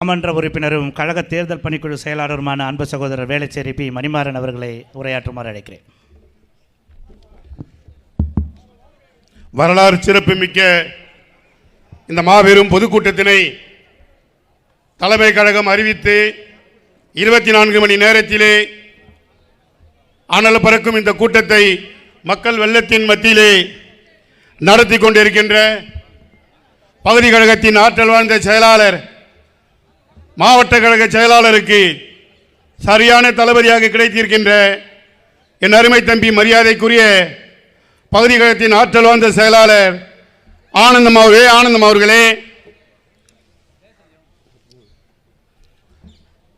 மாமன்ற உறுப்பினரும் கழக தேர்தல் பணிக்குழு செயலாளருமான அன்பு சகோதரர் வேளச்சேரி பி மணிமாறன் அவர்களை உரையாற்றுமாறு அழைக்கிறேன். வரலாறு சிறப்புமிக்க இந்த மாபெரும் பொதுக்கூட்டத்தினை தலைமை கழகம் அறிவித்து 24 மணி நேரத்திலே அனல் பறக்கும் இந்த கூட்டத்தை மக்கள் வெள்ளத்தின் மத்தியிலே நடத்தி கொண்டிருக்கின்ற பகுதி கழகத்தின் ஆற்றல் வாழ்ந்த செயலாளர், மாவட்ட கழக செயலாளருக்கு சரியான தளபதியாக கிடைத்திருக்கின்ற என் அருமை தம்பி மரியாதைக்குரிய பகுதி கழகத்தின் ஆற்றல் வாழ்ந்த செயலாளர் ஆனந்தம் அவர்களே,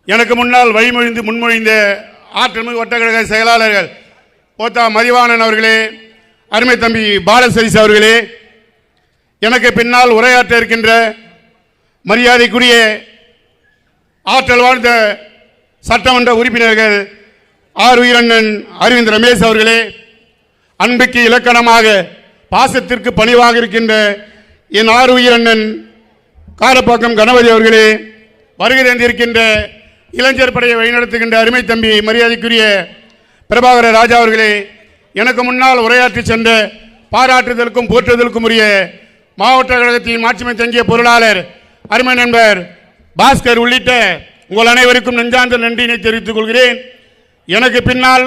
எனக்கு முன்னால் முன்மொழிந்த ஆற்றல் வட்டக்கழக செயலாளர்கள் போத்தா மதிவாணன் அவர்களே, அருமை தம்பி பாலசரிஸ் அவர்களே, எனக்கு பின்னால் உரையாற்ற இருக்கின்ற மரியாதைக்குரிய ஆற்றல் வாழ்ந்த சட்டமன்ற உறுப்பினர்கள் ஆர் உயிரண்ணன் அரவிந்த் ரமேஷ் அவர்களே, அன்புக்கு இலக்கணமாக பாசத்திற்கு பணிவாக இருக்கின்ற என் ஆர் உயிரண்ணன் காரப்பாக்கம் கணபதி அவர்களே, வருகை தந்திருக்கின்ற இளைஞர் படையை வழிநடத்துகின்ற அருமை தம்பி மரியாதைக்குரிய பிரபாகர ராஜா அவர்களே, எனக்கு முன்னால் உரையாற்றி சென்ற பாராட்டுதலுக்கும் போற்றுதலுக்கும் உரிய மாவட்ட கழகத்தின் மாட்சிமை தங்கிய பொருளாளர் அருமை நண்பர் பாஸ்கர் உள்ளிட்ட உங்கள் அனைவருக்கும் நெஞ்சார்ந்த நன்றியினை தெரிவித்துக் கொள்கிறேன். எனக்கு பின்னால்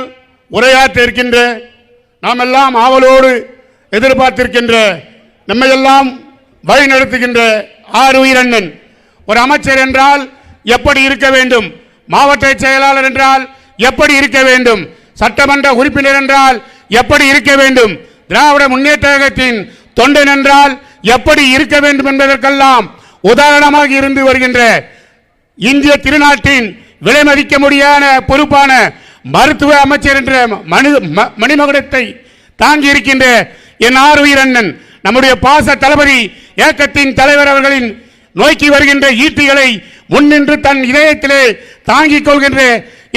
உரையாற்ற இருக்கின்ற நாம் எல்லாம் ஆவலோடு எதிர்பார்த்திருக்கின்ற நம்மையெல்லாம் வழி நடத்துகின்ற ஆர் உயிரண்ணன், ஒரு அமைச்சர் என்றால் எப்படி இருக்க வேண்டும், மாவட்ட செயலாளர் என்றால் எப்படி இருக்க வேண்டும், சட்டமன்ற உறுப்பினர் என்றால் எப்படி இருக்க வேண்டும், திராவிட முன்னேற்ற கழகத்தின் தொண்டன் என்றால் எப்படி இருக்க வேண்டும் என்பதற்கெல்லாம் உதாரணமாக இருந்து வருகின்ற இந்திய திருநாட்டின் விலை மதிக்க முடியாத பொறுப்பான மருத்துவ அமைச்சர் என்ற மணிமகுடத்தை தாங்கி இருக்கின்ற என் ஆர் உயிரண்ணன், நம்முடைய பாச தளபதி இயக்கத்தின் தலைவர் அவர்களின் நோக்கி வருகின்ற ஈட்டிகளை முன்னின்று தன் இதயத்திலே தாங்கிக் கொள்கின்ற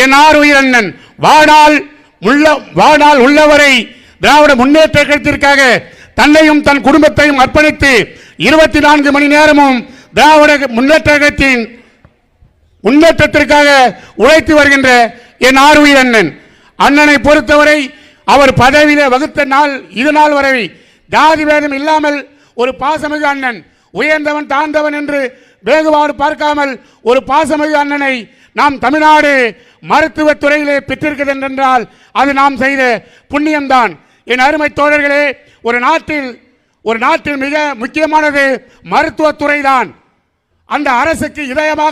என் ஆர் உயிரண்ணன், வாழ்நாள் உள்ளவரை திராவிட முன்னேற்ற கழகத்திற்காக தன்னையும் தன் குடும்பத்தையும் அர்ப்பணித்து 24 மணி நேரமும் திராவிட முன்னேற்ற கழகத்தின் முன்னேற்றத்திற்காக உழைத்து வருகின்ற என் ஆர் உயிரண்ணன், அண்ணனை பொறுத்தவரை அவர் பதவியிலே வகுத்த நாள் இது நாள் வரை ஜாதி வேதம் இல்லாமல் ஒரு பாசமிகு அண்ணன், உயர்ந்தவன் தாழ்ந்தவன் என்று வேறுபாடு பார்க்காமல் ஒரு பாசமிகு அண்ணனை நாம் தமிழ்நாடு மருத்துவத்துறையிலே பெற்றிருக்கிறது என்றால் அது நாம் செய்த புண்ணியம்தான். என் அருமை தோழர்களே, ஒரு நாட்டில் மிக முக்கியமானது மருத்துவத்துறை தான். அந்த அரசுக்கு இதயமாக